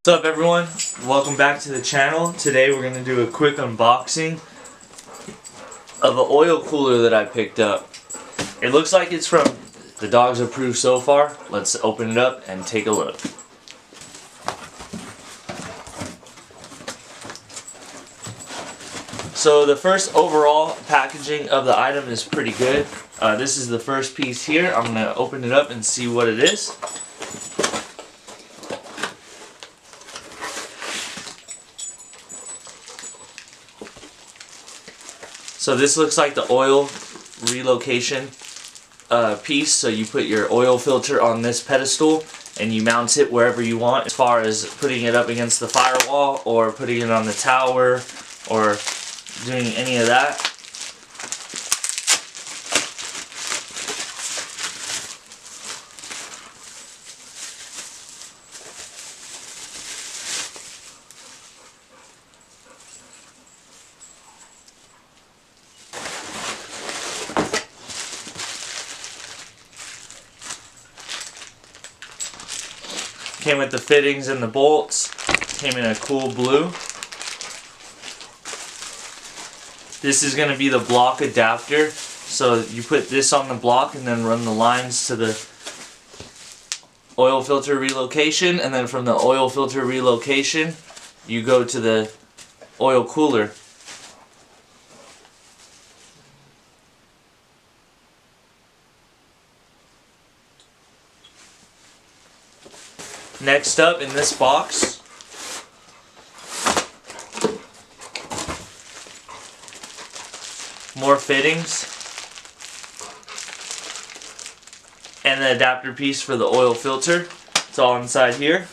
What's up everyone? Welcome back to the channel. Today we're going to do a quick unboxing of an oil cooler that I picked up. It looks like it's from the Dogs Approved so far. Let's open it up and take a look. So the first overall packaging of the item is pretty good. This is the first piece here. I'm going to open it up and see what it is. So this looks like the oil relocation piece. So you put your oil filter on this pedestal and you mount it wherever you want, as far as putting it up against the firewall or putting it on the tower or doing any of that. Came with the fittings and the bolts. Came in a cool blue. This is going to be the block adapter. So you put this on the block and then run the lines to the oil filter relocation, and then from the oil filter relocation you go to the oil cooler. Next up in this box, more fittings and the adapter piece for the oil filter. It's all inside here.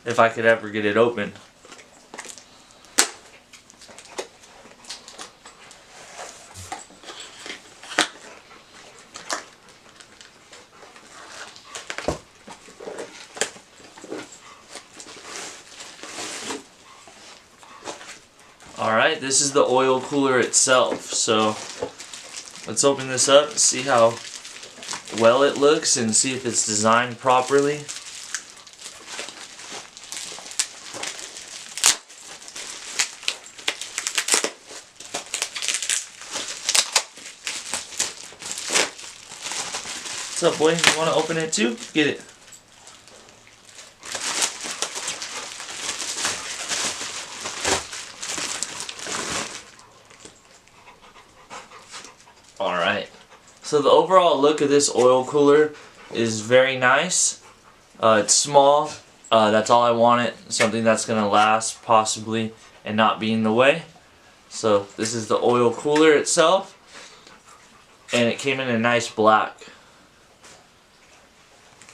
If I could ever get it open. Alright, this is the oil cooler itself. So let's open this up and see how well it looks and see if it's designed properly. What's up, boy? You want to open it too? Get it. Alright. So the overall look of this oil cooler is very nice. It's small. That's all I wanted. Something that's going to last, possibly, and not be in the way. So this is the oil cooler itself. And it came in a nice black.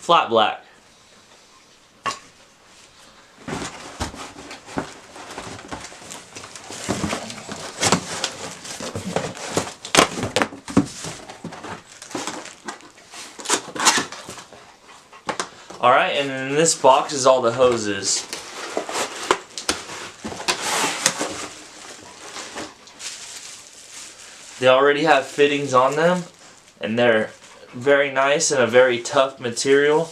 Flat black. Alright, and in this box is all the hoses. They already have fittings on them, and they're very nice and a very tough material.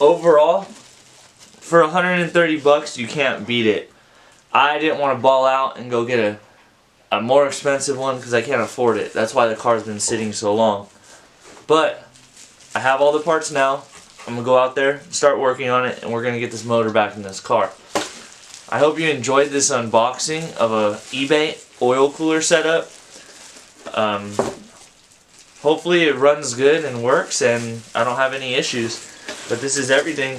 Overall, for 130 bucks, you can't beat it. I didn't want to ball out and go get a more expensive one because I can't afford it. That's why the car's been sitting so long. But I have all the parts now. I'm going to go out there, start working on it, and we're going to get this motor back in this car. I hope you enjoyed this unboxing of a eBay oil cooler setup. Hopefully it runs good and works and I don't have any issues. But this is everything.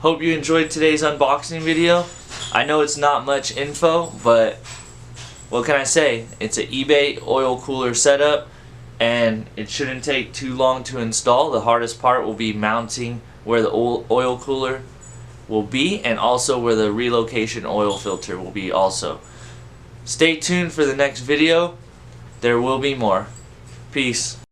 Hope you enjoyed today's unboxing video. I know it's not much info, but what can I say? It's an eBay oil cooler setup. and it shouldn't take too long to install. The hardest part will be mounting where the oil cooler will be, and also where the relocation oil filter will be also. Stay tuned for the next video. There will be more. Peace.